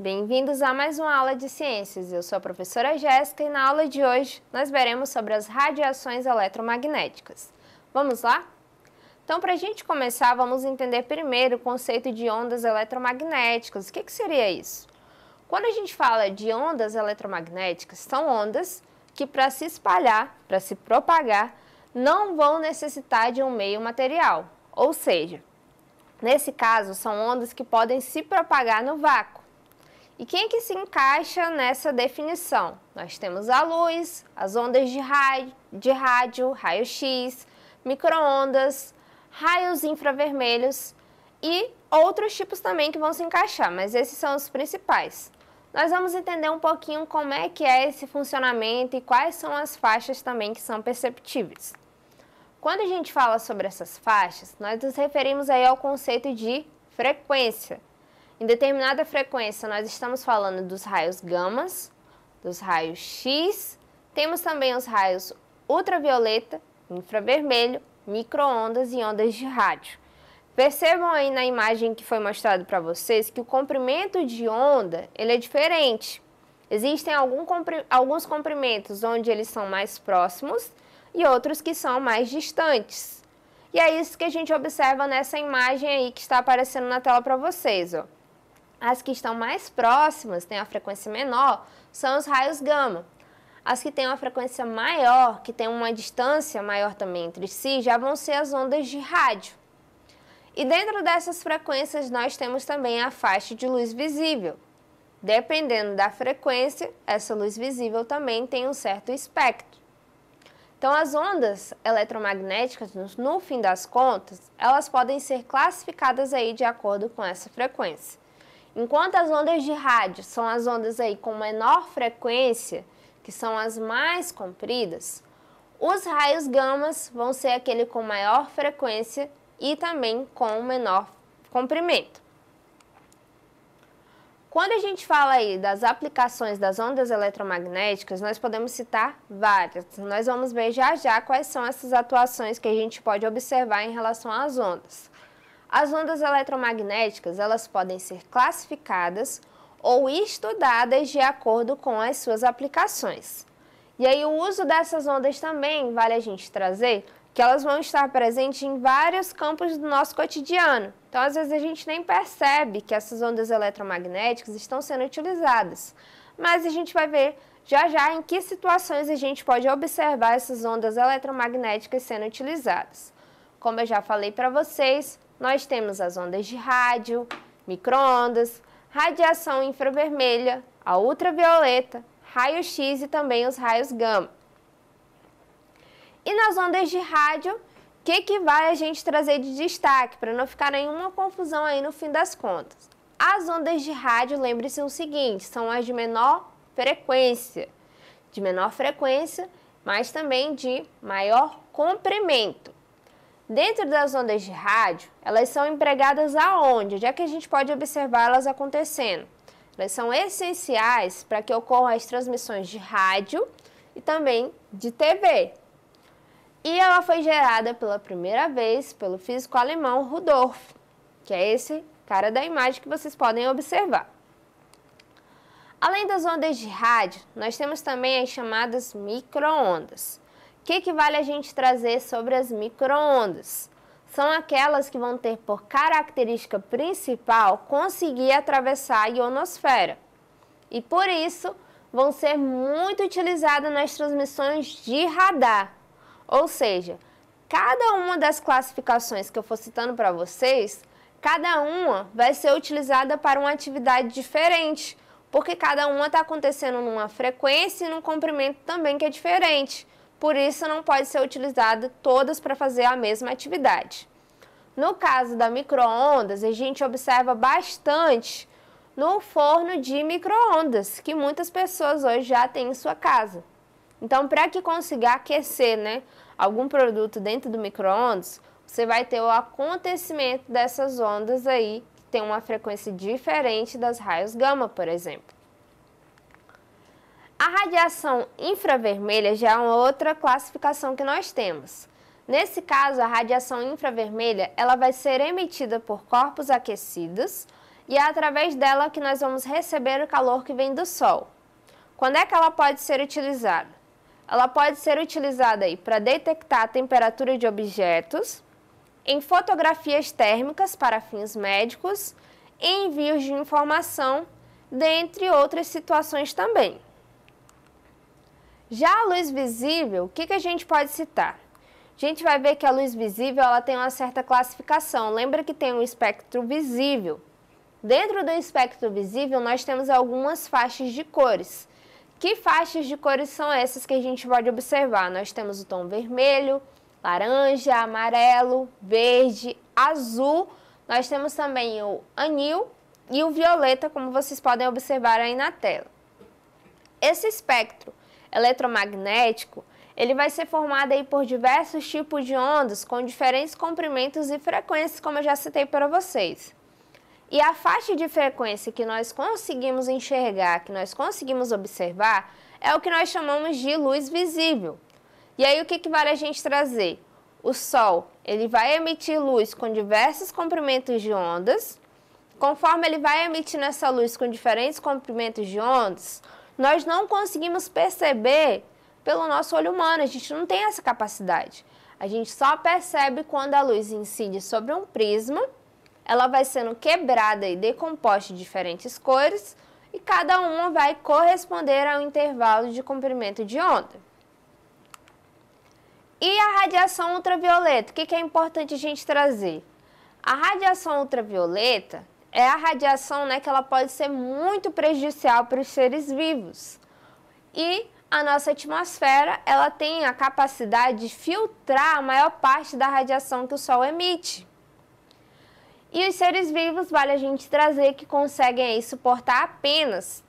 Bem-vindos a mais uma aula de ciências. Eu sou a professora Jéssica e na aula de hoje nós veremos sobre as radiações eletromagnéticas. Vamos lá? Então, para a gente começar, vamos entender primeiro o conceito de ondas eletromagnéticas. O que seria isso? Quando a gente fala de ondas eletromagnéticas, são ondas que para se espalhar, para se propagar, não vão necessitar de um meio material. Ou seja, nesse caso, são ondas que podem se propagar no vácuo. E quem é que se encaixa nessa definição? Nós temos a luz, as ondas de rádio, raio-x, micro-ondas, raios infravermelhos e outros tipos também que vão se encaixar, mas esses são os principais. Nós vamos entender um pouquinho como é que é esse funcionamento e quais são as faixas também que são perceptíveis. Quando a gente fala sobre essas faixas, nós nos referimos aí ao conceito de frequência. Em determinada frequência, nós estamos falando dos raios gamas, dos raios X, temos também os raios ultravioleta, infravermelho, micro-ondas e ondas de rádio. Percebam aí na imagem que foi mostrado para vocês que o comprimento de onda ele é diferente. Existem alguns comprimentos onde eles são mais próximos e outros que são mais distantes. E é isso que a gente observa nessa imagem aí que está aparecendo na tela para vocês, ó. As que estão mais próximas, têm a frequência menor, são os raios gama. As que têm uma frequência maior, que têm uma distância maior também entre si, já vão ser as ondas de rádio. E dentro dessas frequências, nós temos também a faixa de luz visível. Dependendo da frequência, essa luz visível também tem um certo espectro. Então, as ondas eletromagnéticas, no fim das contas, elas podem ser classificadas aí de acordo com essa frequência. Enquanto as ondas de rádio são as ondas aí com menor frequência, que são as mais compridas, os raios gamas vão ser aquele com maior frequência e também com menor comprimento. Quando a gente fala aí das aplicações das ondas eletromagnéticas, nós podemos citar várias. Nós vamos ver já quais são essas atuações que a gente pode observar em relação às ondas. As ondas eletromagnéticas, elas podem ser classificadas ou estudadas de acordo com as suas aplicações. E aí o uso dessas ondas também vale a gente trazer que elas vão estar presentes em vários campos do nosso cotidiano. Então, às vezes, a gente nem percebe que essas ondas eletromagnéticas estão sendo utilizadas. Mas a gente vai ver já em que situações a gente pode observar essas ondas eletromagnéticas sendo utilizadas. Como eu já falei para vocês, nós temos as ondas de rádio, micro-ondas, radiação infravermelha, a ultravioleta, raio-x e também os raios gama. E nas ondas de rádio, o que vai a gente trazer de destaque, para não ficar nenhuma confusão aí no fim das contas? As ondas de rádio, lembre-se o seguinte, são as de menor frequência. De menor frequência, mas também de maior comprimento. Dentro das ondas de rádio, elas são empregadas aonde? Já que a gente pode observar elas acontecendo. Elas são essenciais para que ocorram as transmissões de rádio e também de TV. E ela foi gerada pela primeira vez pelo físico alemão Rudolf, que é esse cara da imagem que vocês podem observar. Além das ondas de rádio, nós temos também as chamadas micro-ondas. O que vale a gente trazer sobre as micro-ondas? São aquelas que vão ter por característica principal conseguir atravessar a ionosfera. E por isso vão ser muito utilizadas nas transmissões de radar. Ou seja, cada uma das classificações que eu for citando para vocês, cada uma vai ser utilizada para uma atividade diferente, porque cada uma está acontecendo numa frequência e num comprimento também que é diferente. Por isso, não pode ser utilizada todas para fazer a mesma atividade. No caso da micro-ondas, a gente observa bastante no forno de micro-ondas, que muitas pessoas hoje já têm em sua casa. Então, para que consiga aquecer, algum produto dentro do micro-ondas, você vai ter o acontecimento dessas ondas aí, que tem uma frequência diferente das raios gama, por exemplo. A radiação infravermelha já é uma outra classificação que nós temos. Nesse caso, a radiação infravermelha ela vai ser emitida por corpos aquecidos e é através dela que nós vamos receber o calor que vem do Sol. Quando é que ela pode ser utilizada? Ela pode ser utilizada para detectar a temperatura de objetos, em fotografias térmicas para fins médicos, e envios de informação, dentre outras situações também. Já a luz visível, o que a gente pode citar? A gente vai ver que a luz visível ela tem uma certa classificação. Lembra que tem um espectro visível. Dentro do espectro visível, nós temos algumas faixas de cores. Que faixas de cores são essas que a gente pode observar? Nós temos o tom vermelho, laranja, amarelo, verde, azul. Nós temos também o anil e o violeta, como vocês podem observar aí na tela. Esse espectro eletromagnético, ele vai ser formado aí por diversos tipos de ondas com diferentes comprimentos e frequências, como eu já citei para vocês. E a faixa de frequência que nós conseguimos enxergar, que nós conseguimos observar, é o que nós chamamos de luz visível. E aí o que vale a gente trazer? O Sol, ele vai emitir luz com diversos comprimentos de ondas. Conforme ele vai emitindo essa luz com diferentes comprimentos de ondas, nós não conseguimos perceber pelo nosso olho humano, a gente não tem essa capacidade. A gente só percebe quando a luz incide sobre um prisma, ela vai sendo quebrada e decomposta em diferentes cores e cada uma vai corresponder ao intervalo de comprimento de onda. E a radiação ultravioleta, o que é importante a gente trazer? A radiação ultravioleta é a radiação, que ela pode ser muito prejudicial para os seres vivos. E a nossa atmosfera, ela tem a capacidade de filtrar a maior parte da radiação que o Sol emite. E os seres vivos, vale a gente trazer que conseguem aí suportar apenas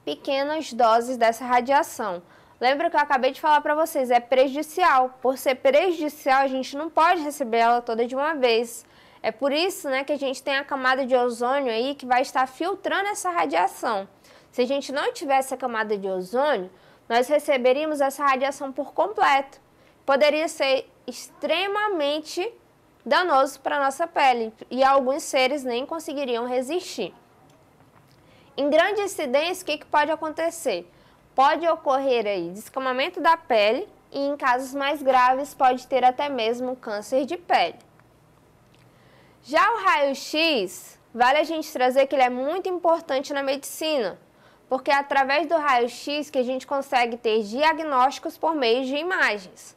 pequenas doses dessa radiação. Lembra que eu acabei de falar para vocês, é prejudicial. Por ser prejudicial, a gente não pode receber ela toda de uma vez. É por isso, que a gente tem a camada de ozônio aí que vai estar filtrando essa radiação. Se a gente não tivesse a camada de ozônio, nós receberíamos essa radiação por completo. Poderia ser extremamente danoso para a nossa pele e alguns seres nem conseguiriam resistir. Em grande incidência, o que pode acontecer? Pode ocorrer aí descamamento da pele e em casos mais graves pode ter até mesmo câncer de pele. Já o raio-x, vale a gente trazer que ele é muito importante na medicina, porque é através do raio-x que a gente consegue ter diagnósticos por meio de imagens.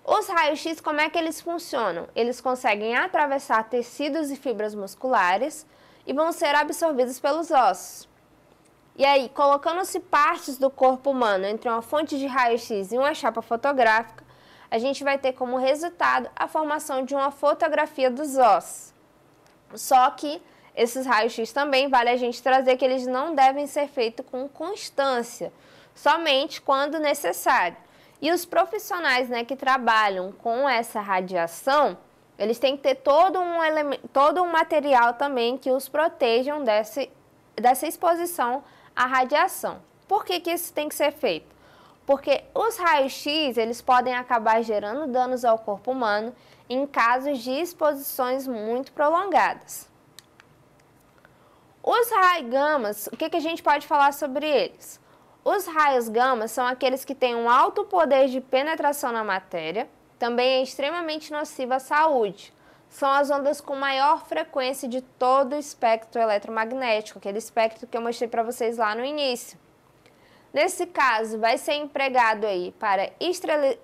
Os raios-x, como é que eles funcionam? Eles conseguem atravessar tecidos e fibras musculares e vão ser absorvidos pelos ossos. E aí, colocando-se partes do corpo humano entre uma fonte de raio-x e uma chapa fotográfica, a gente vai ter como resultado a formação de uma fotografia dos ossos. Só que esses raios-x também vale a gente trazer que eles não devem ser feitos com constância, somente quando necessário. E os profissionais que trabalham com essa radiação, eles têm que ter todo um material também que os protejam dessa exposição à radiação. Por que isso tem que ser feito? Porque os raios-x, eles podem acabar gerando danos ao corpo humano em casos de exposições muito prolongadas. Os raios gamas, o que a gente pode falar sobre eles? Os raios gama são aqueles que têm um alto poder de penetração na matéria, também é extremamente nocivo à saúde. São as ondas com maior frequência de todo o espectro eletromagnético, aquele espectro que eu mostrei para vocês lá no início. Nesse caso, vai ser empregado aí para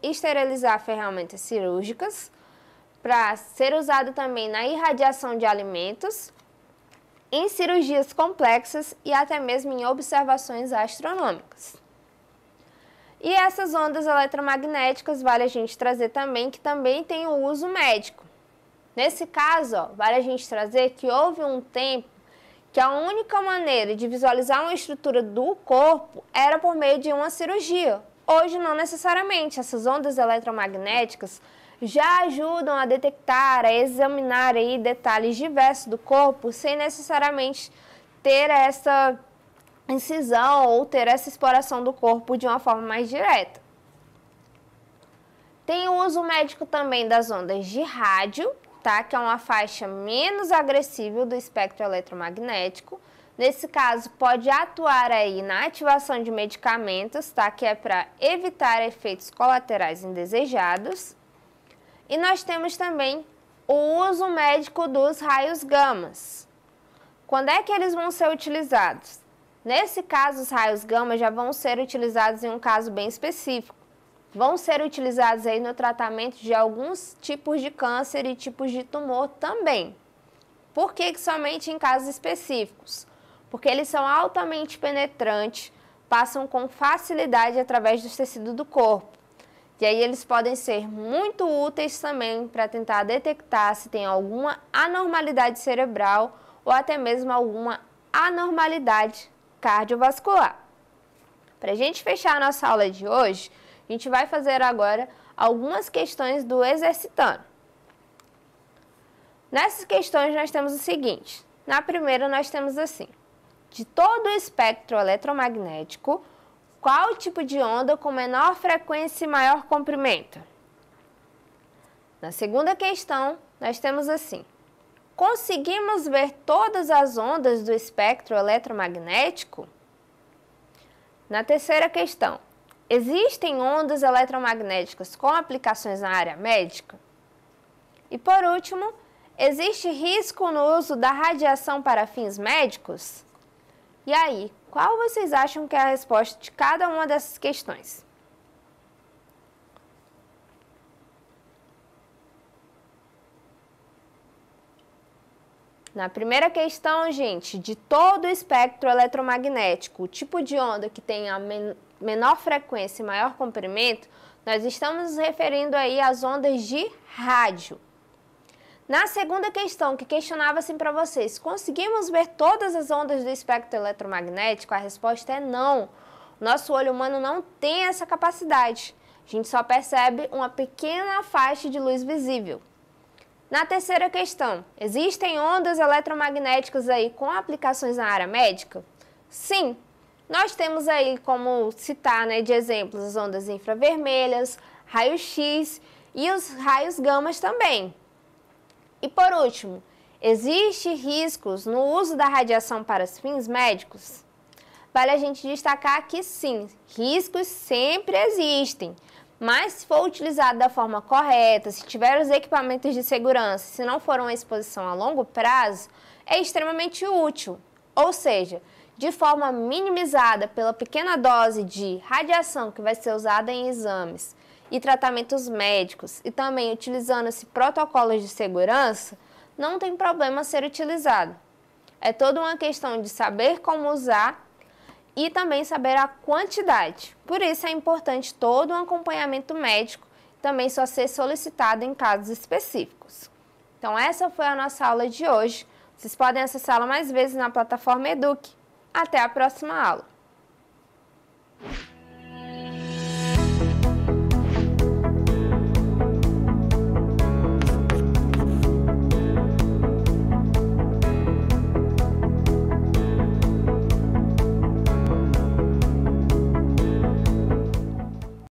esterilizar ferramentas cirúrgicas, para ser usado também na irradiação de alimentos, em cirurgias complexas e até mesmo em observações astronômicas. E essas ondas eletromagnéticas vale a gente trazer também que também tem o uso médico. Nesse caso, vale a gente trazer que houve um tempo que a única maneira de visualizar uma estrutura do corpo era por meio de uma cirurgia. Hoje não necessariamente, essas ondas eletromagnéticas já ajudam a detectar, a examinar aí detalhes diversos do corpo sem necessariamente ter essa incisão ou ter essa exploração do corpo de uma forma mais direta. Tem o uso médico também das ondas de rádio, tá? Que é uma faixa menos agressiva do espectro eletromagnético. Nesse caso, pode atuar aí na ativação de medicamentos, tá? Que é para evitar efeitos colaterais indesejados. E nós temos também o uso médico dos raios gamas. Quando é que eles vão ser utilizados? Nesse caso, os raios gama já vão ser utilizados em um caso bem específico. Vão ser utilizados aí no tratamento de alguns tipos de câncer e tipos de tumor também. Por que somente em casos específicos? Porque eles são altamente penetrantes, passam com facilidade através do tecido do corpo. E aí eles podem ser muito úteis também para tentar detectar se tem alguma anormalidade cerebral ou até mesmo alguma anormalidade cardiovascular. Para a gente fechar a nossa aula de hoje, a gente vai fazer agora algumas questões do Exercitando. Nessas questões nós temos o seguinte. Na primeira nós temos assim. De todo o espectro eletromagnético, qual o tipo de onda com menor frequência e maior comprimento? Na segunda questão, nós temos assim. Conseguimos ver todas as ondas do espectro eletromagnético? Na terceira questão, existem ondas eletromagnéticas com aplicações na área médica? E por último, existe risco no uso da radiação para fins médicos? E aí, qual vocês acham que é a resposta de cada uma dessas questões? Na primeira questão, gente, de todo o espectro eletromagnético, o tipo de onda que tem a menor frequência e maior comprimento, nós estamos nos referindo aí às ondas de rádio. Na segunda questão, que questionava assim para vocês, conseguimos ver todas as ondas do espectro eletromagnético? A resposta é não. O nosso olho humano não tem essa capacidade. A gente só percebe uma pequena faixa de luz visível. Na terceira questão, existem ondas eletromagnéticas aí com aplicações na área médica? Sim. Nós temos aí como citar, né, de exemplos as ondas infravermelhas, raio-x e os raios gamas também. E por último, existe riscos no uso da radiação para os fins médicos? Vale a gente destacar que sim, riscos sempre existem, mas se for utilizado da forma correta, se tiver os equipamentos de segurança, se não for uma exposição a longo prazo, é extremamente útil. Ou seja, de forma minimizada pela pequena dose de radiação que vai ser usada em exames e tratamentos médicos e também utilizando-se protocolos de segurança, não tem problema ser utilizado. É toda uma questão de saber como usar e também saber a quantidade. Por isso é importante todo um acompanhamento médico, também só ser solicitado em casos específicos. Então essa foi a nossa aula de hoje. Vocês podem acessá-la mais vezes na plataforma Eduque. Até a próxima aula!